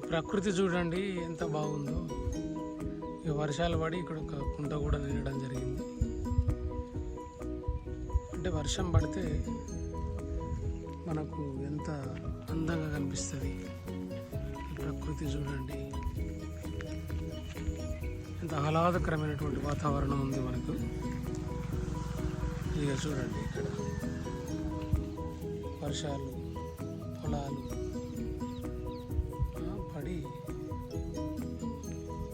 ప్రకృతి చూడండి ఎంత బాగుందో. ఇక వర్షాలు పడి ఇక్కడ ఒక కుంట కూడా నిండడం జరిగింది. అంటే వర్షం పడితే మనకు ఎంత అందంగా కనిపిస్తుంది. ప్రకృతి చూడండి ఎంత ఆహ్లాదకరమైనటువంటి వాతావరణం ఉంది మనకు. ఇక చూడండి ఇక్కడ వర్షాలు, పొలాలు పడి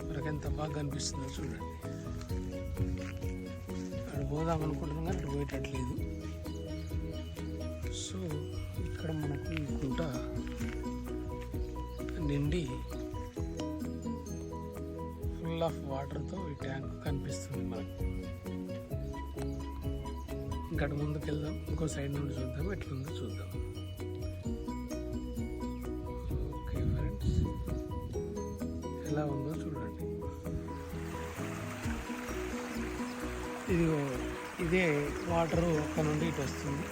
మనకు ఎంత బాగా కనిపిస్తుందో చూడండి. అక్కడ పోదాం అనుకుంటున్నాం కానీ అక్కడ పోయేటట్లేదు. సో ఇక్కడ మనకు ఈ కుంట నిండి ఫుల్ ఆఫ్ వాటర్తో ఈ ట్యాంక్ కనిపిస్తుంది మనకు. ఇంకా ముందుకు వెళ్దాం, ఇంకో సైడ్ నుండి చూద్దాం ఎట్లుందో చూద్దాం. ఓకే ఫ్రెండ్స్, ఎలా ఉందో చూడండి. ఇదే వాటరు అక్కడ నుండి ఇటు వస్తుంది.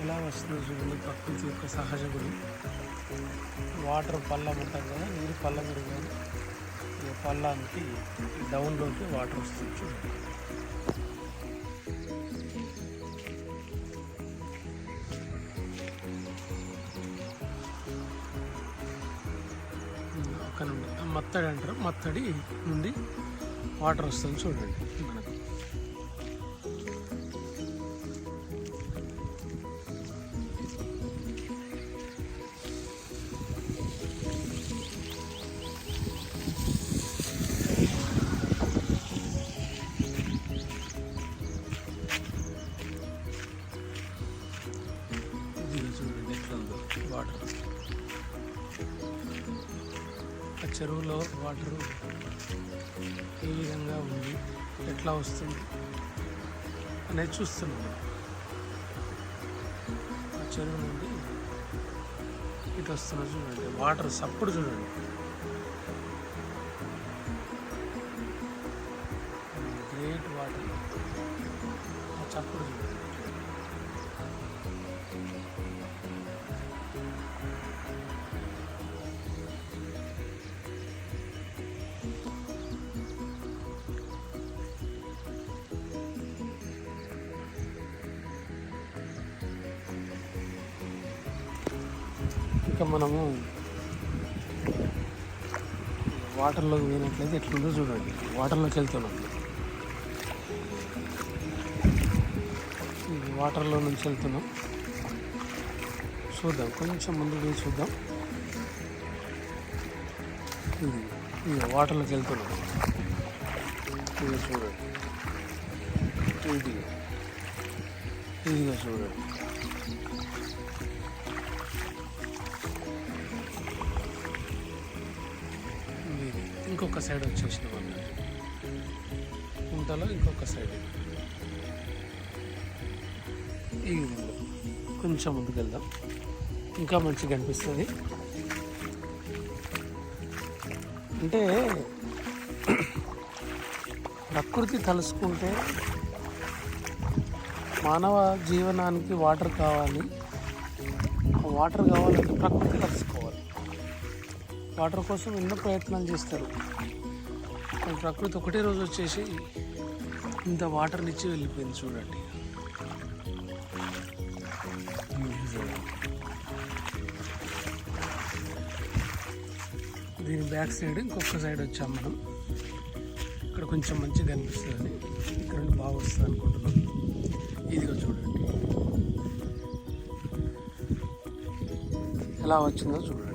ఎలా వస్తుందో చూడండి. ప్రకృతి యొక్క సహజ గుణం. వాటర్ పల్లం ఉంటుంది కదా, నీరు పల్లం పెరిగాను ఈ పల్లానికి డౌన్లోకి వాటర్ వస్తుంది చూడండి. అక్కడ నుండి మత్తడి అంటారు, మత్తడి నుండి వాటర్ వస్తుంది చూడండి మనకు. చూడండి ఎట్లా ఉందో వాటర్. ఆ చెరువులో వాటరు ఏ విధంగా ఉంది, ఎట్లా వస్తుంది అనేది చూస్తున్నాం. ఆ చెరువు నుండి ఇటు వస్తున్నా చూడండి. వాటర్ సప్పుడు చూడండి. Great water. ఆ చప్పుడు చూడండి. ఇంకా మనము వాటర్లోకి పోయినట్లయితే ఎట్లుందో చూడండి. వాటర్లోకి వెళ్తున్నాం. వాటర్లో నుంచి వెళ్తున్నాం. చూద్దాం, కొంచెం ముందుకు పోయి చూద్దాం. ఇది వాటర్లోకి వెళ్తున్నాం. ఇది చూడండి, ఇదిగా చూడండి. ఇంకొక సైడ్ వచ్చేసినాం అన్నట్టు. కుంటలో ఇంకొక సైడ్ ఈ విధంగా కొంచెం ముందుకు వెళ్దాం, ఇంకా మంచిగా అనిపిస్తుంది. అంటే ప్రకృతి తలుసుకుంటే మానవ జీవనానికి వాటర్ కావాలి. వాటర్ కావాలంటే ప్రకృతి తలుసుకోవాలి. వాటర్ కోసం ఎన్నో ప్రయత్నాలు చేస్తారు. ప్రకృతి ఒకటే రోజు వచ్చేసి ఇంత వాటర్ని ఇచ్చి వెళ్ళిపోయింది చూడండి. దీని బ్యాక్ సైడ్ ఇంకొక సైడ్ వచ్చాం మనం. ఇక్కడ కొంచెం మంచిగా కనిపిస్తుంది. ఇక్కడ నుండి బాగా వస్తుంది అనుకుంటున్నాం. ఇదిగో చూడండి ఎలా వచ్చిందో చూడండి.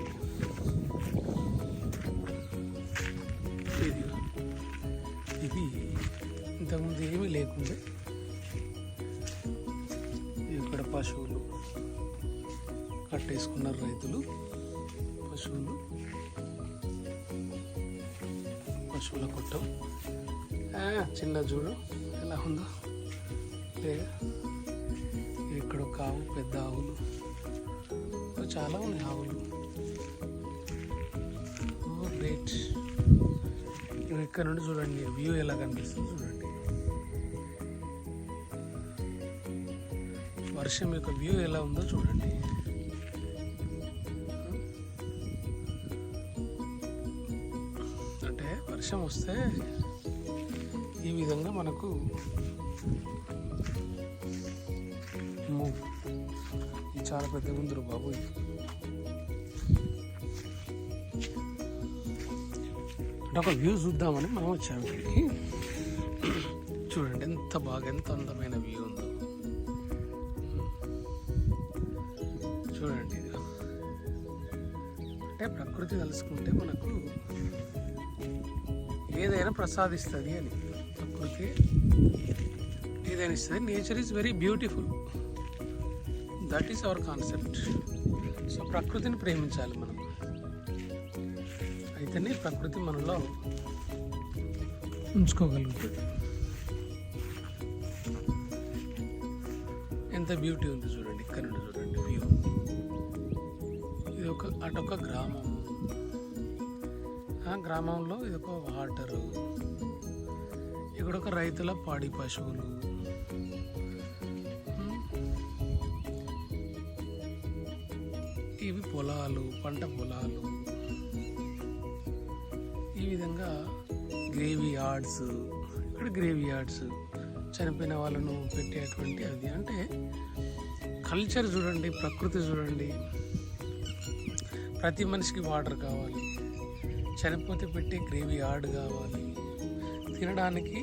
ఇది ఇంతకుముందు ఏమీ లేకుండే. ఇక్కడ పశువులు కట్టేసుకున్నారు రైతులు. పశువుల కొట్టం చిన్న చూడు ఎలా ఉందో. లేదా ఇక్కడ ఒక ఆవు, పెద్ద ఆవులు చాలా ఉన్నాయి ఆవులు. గ్రేట్. ఇక్కడ నుండి చూడండి వ్యూ ఎలా కనిపిస్తుంది చూడండి. వర్షం యొక్క వ్యూ ఎలా ఉందో చూడండి. వర్షం వస్తే ఈ విధంగా మనకు ఇది చాలా పెద్ద ఉందరు బాబు. అంటే ఒక వ్యూ చూద్దామని మనం వచ్చాము ఇక్కడికి. చూడండి ఎంత బాగా, ఎంత అందమైన వ్యూ ఉందో చూడండి. ఇది అంటే ప్రకృతి తలుసుకుంటే మనకు ఏదైనా ప్రసాదిస్తుంది అని. ప్రకృతి ఏదైనా ఇస్తుంది. Nature is very beautiful, that is our concept. So ప్రకృతిని ప్రేమించాలి మనం, అయితేనే ప్రకృతి మనలో ఉంచుకోగలుగుతుంది. ఎంత బ్యూటీ ఉంది చూడండి, ఇక్కడ నుండి చూడండి వ్యూ. ఇది అటొక గ్రామం, ఆ గ్రామంలో ఇది ఒక వాటరు, ఇక్కడ ఒక రైతుల పాడి పశువులు, ఇవి పొలాలు, పంట పొలాలు. ఈ విధంగా గ్రేవీ యార్డ్స్, ఇక్కడ గ్రేవీ యార్డ్స్ చనిపోయిన వాళ్ళను పెట్టేటువంటి అది. అంటే కల్చర్ చూడండి, ప్రకృతి చూడండి. ప్రతి మనిషికి వాటర్ కావాలి, చనిపోతే పెట్టే గ్రేవీ యార్డ్ కావాలి, తినడానికి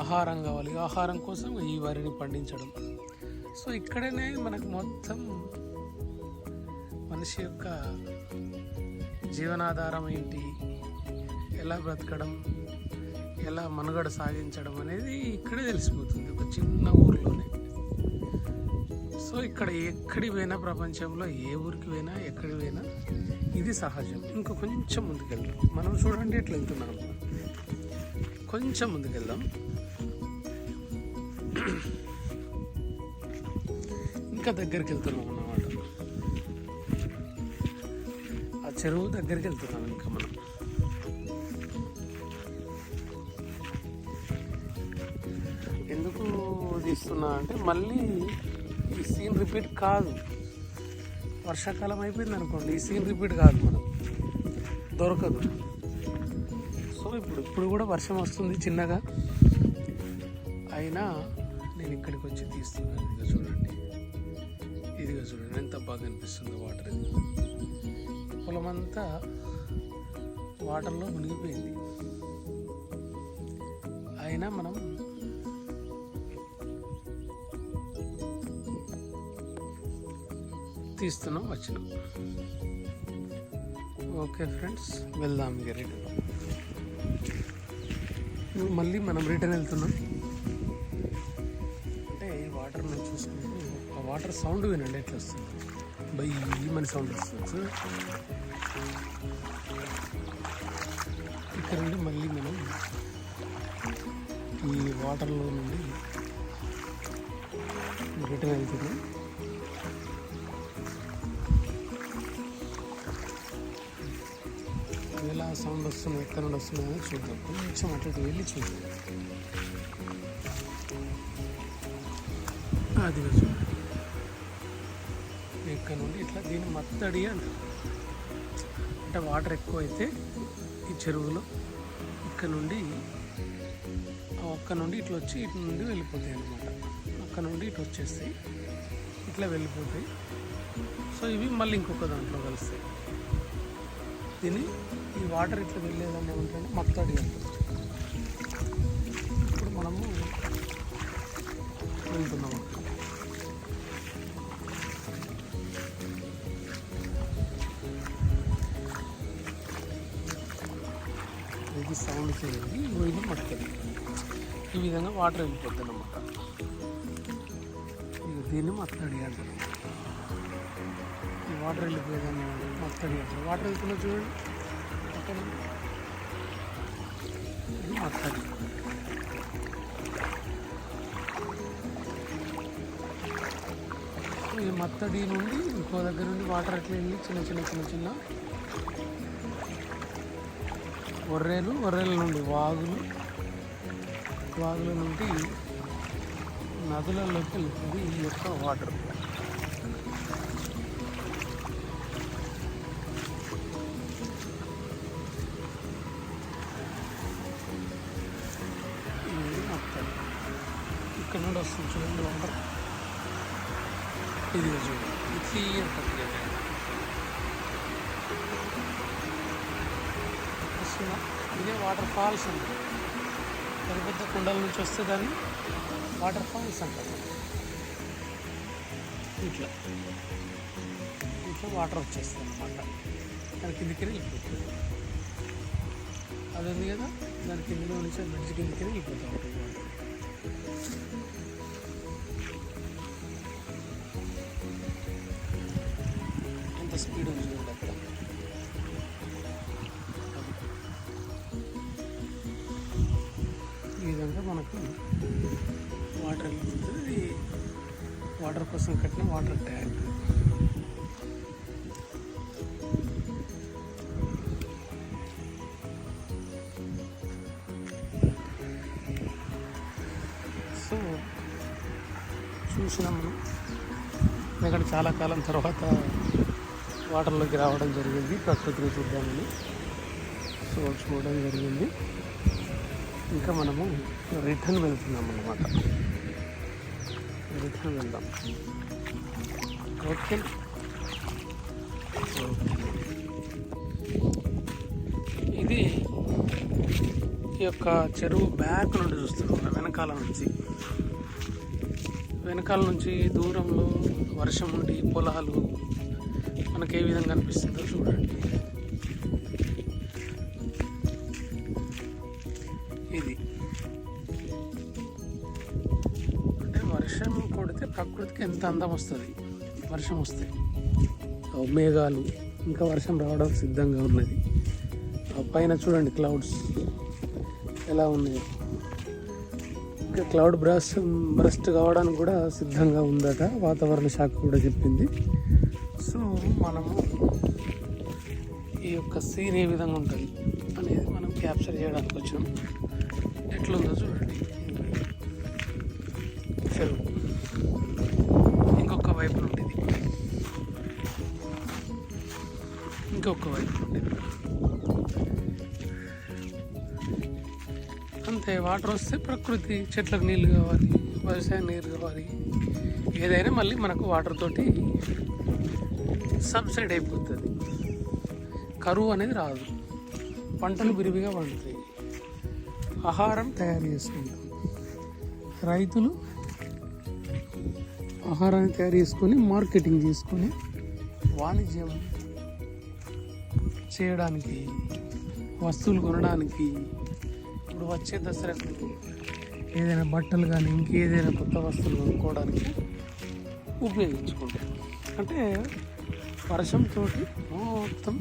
ఆహారం కావాలి, ఆహారం కోసం ఈ వరిని పండించడం. సో ఇక్కడనే మనకు మొత్తం మనిషి యొక్క జీవనాధారం ఏంటి, ఎలా బ్రతకడం, ఎలా మనుగడ సాగించడం అనేది ఇక్కడే తెలిసిపోతుంది, ఒక చిన్న ఊరిలోనే. సో ఇక్కడ ఎక్కడికి పోయినా, ప్రపంచంలో ఏ ఊరికి పోయినా, ఎక్కడికి పోయినా ఇది సహజం. ఇంకా కొంచెం ముందుకెళ్దాం మనం. చూడండి ఎట్లా వెళ్తున్నాం, కొంచెం ముందుకెళ్దాం. ఇంకా దగ్గరికి వెళ్తున్నాం అన్నమాట. ఆ చెరువు దగ్గరికి వెళ్తున్నాం ఇంకా మనం. ఎందుకు తీస్తున్నా అంటే మళ్ళీ ఈ సీన్ రిపీట్ కాదు. వర్షాకాలం అయిపోయింది అనుకోండి, ఈ సీన్ రిపీట్ కాదు, మనం దొరకదు. సో ఇప్పుడు కూడా వర్షం వస్తుంది చిన్నగా, అయినా నేను ఇక్కడికి వచ్చి తీస్తున్నాను. ఇదిగా చూడండి, ఇదిగా చూడండి ఎంత బాగా అనిపిస్తుందో వాటర్. ఇది పొలమంతా వాటర్లో మునిగిపోయింది, అయినా మనం తీస్తున్నాం, వచ్చినాం. ఓకే ఫ్రెండ్స్, వెళ్దాం ఇక రిటర్న్. మళ్ళీ మనం రిటర్న్ వెళ్తున్నాం. అంటే ఈ వాటర్ మనం చూసుకుంటూ, ఆ వాటర్ సౌండ్ వినండి ఎట్లా వస్తుంది, బయ్యమని సౌండ్ వస్తుంది. ఇక్కడ నుండి మళ్ళీ మనం ఈ వాటర్లో నుండి రిటర్న్ వెళ్తున్నాం. ఎలా సౌండ్ వస్తుంది, ఎక్కడ నుండి వస్తుందని చూద్దాం. కొంచెం అటు వెళ్ళి చూద్దాం. అది చూడండి, ఇక్కడ నుండి ఇట్లా దీన్ని మత్తడి అంటారు. అంటే వాటర్ ఎక్కువ అయితే ఈ చెరువులో ఇక్కడ నుండి ఇట్లా వచ్చి ఇటు నుండి వెళ్ళిపోతాయి అన్నమాట. అక్కడ నుండి ఇటు వచ్చేస్తాయి, ఇట్లా వెళ్ళిపోతాయి. సో ఇవి మళ్ళీ ఇంకొక దాంట్లో కలుస్తాయి. దీన్ని ఈ వాటర్ ఇట్లా వెళ్ళేదాన్ని ఏమంటే మత్తడి అంటారు. ఇప్పుడు మనము వెళ్తున్నాము. ఇది సౌండ్ చేయండి, ఇది మత్తడి. ఈ విధంగా వాటర్ వెళ్ళిపోతుంది అన్నమాట. దీన్ని మత్తడి అంటారు. ఈ వాటర్ వెళ్ళిపోయేదాన్ని మత్తడి అంటారు. వాటర్ వెళ్తున్నా చూడండి, ఇది మత్తడి. ఈ మత్తడి నుండి ఇంకో దగ్గర నుండి వాటర్ అట్లా వెళ్ళి చిన్న వర్రేల నుండి వాగుల నుండి నదులలోకి వెళ్తుంది ఈ యొక్క వాటర్. ఇది చూడండి, ఇది క్లియర్ ప్రక్రియ. ఇదే వాటర్ ఫాల్స్ అంటారు. పెద్ద పెద్ద కుండల నుంచి వస్తే దాన్ని వాటర్ ఫాల్స్ అంటారు. ఇట్లా వాటర్ వచ్చేస్తుంది అన్నమాట. దాని కిందికి వెళ్ళిపోతుంది. అది ఉంది కదా, దాని కిందలో నుంచి బ్రిడ్జ్ కిందికి వెళ్ళిపోతూ ఉంటుంది వాటర్. ఎంత స్పీడ్ ఉంది చూడండి అక్కడ. ఈ విధంగా మనకు వాటర్ వెళ్ళిపోతుంది. ఇది వాటర్ కోసం కట్టిన వాటర్ ట్యాంక్. సో చూసినాం మనం. ఎందుకంటే చాలా కాలం తర్వాత వాటర్లోకి రావడం జరిగింది, ప్రకృతిని చూద్దామని. సో చూడడం జరిగింది. ఇంకా మనము రిటర్న్ వెళ్తున్నాం అన్నమాట. రిటర్న్ వెళ్దాం. ఓకే, ఇది ఈ యొక్క చెరువు బ్యాక్ నుండి చూస్తున్నాం. వెనకాల నుంచి దూరంలో వర్షం ఉండి పొలాలు మనకి ఏ విధంగా అనిపిస్తుందో చూడండి. ఇది అంటే వర్షం కొడితే ప్రకృతికి ఎంత అందం వస్తుంది. వర్షం వస్తే మేఘాలు ఇంకా వర్షం రావడం సిద్ధంగా ఉన్నది. పైన చూడండి క్లౌడ్స్ ఎలా ఉన్నాయి. ఇంకా క్లౌడ్ బ్రస్ట్ కావడానికి కూడా సిద్ధంగా ఉందట, వాతావరణ శాఖ కూడా చెప్పింది. సో మనము ఈ యొక్క సీన్ ఏ విధంగా ఉంటుంది అనేది మనం క్యాప్చర్ చేయడానికి వచ్చాం. ఎట్లుందో చూడండి చెరువు. ఇంకొక వైపు నుండి ఇంకొక వైపు నుండి అంతే. వాటర్ వస్తే ప్రకృతి, చెట్లకు నీళ్ళు కావాలి, వ్యవసాయం నీరు కావాలి, ఏదైనా మళ్ళీ మనకు వాటర్ తోటి సబ్సైడ్ అయిపోతుంది. కరువు అనేది రాదు, పంటలు విరివిగా పండుతాయి, ఆహారం తయారు చేసుకుంటాం. రైతులు ఆహారాన్ని తయారు చేసుకొని మార్కెటింగ్ చేసుకొని వాణిజ్యం చేయడానికి, వస్తువులు కొనడానికి, ఇప్పుడు వచ్చే దసరాకు ఏదైనా బట్టలు కానీ ఇంకేదైనా కొత్త వస్తువులు కొనుక్కోవడానికి ఉపయోగించుకుంటారు. అంటే వర్షంతో మొత్తం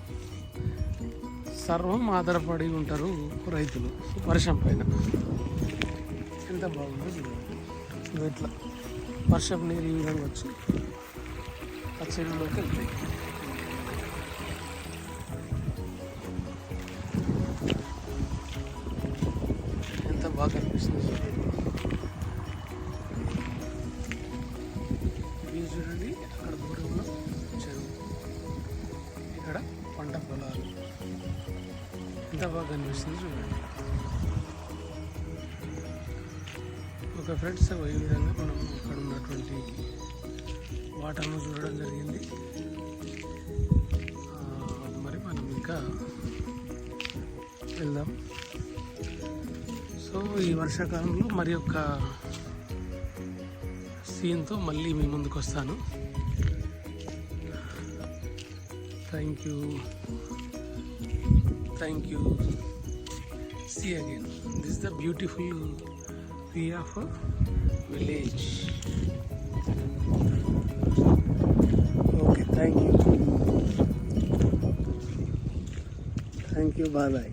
సర్వం ఆధారపడి ఉంటారు రైతులు వర్షం పైన. ఎంత బాగుందో చూడండి. ఇట్లా వర్షం నీరు ఈ విధంగా వచ్చి ఆ చెరువులోకి వెళ్తాయి. ఎంత బాగా కనిపిస్తుంది వ్యూ చూడండి. అక్కడ దూరంలో చెరువు, ఇక్కడ పంట పొలాలు, ఎంత బాగా కనిపిస్తుంది చూడండి. ఒక ఫ్రెండ్స్ ఈ విధంగా మనం ఇక్కడ ఉన్నటువంటి వాటర్ను చూడడం జరిగింది. మరి మనం ఇంకా వెళ్దాం. సో ఈ వర్షాకాలంలో మరి యొక్క సీన్తో మళ్ళీ మీ ముందుకు వస్తాను. Thank you. See again. This is the beautiful view of a village. Okay, thank you. Bye bye.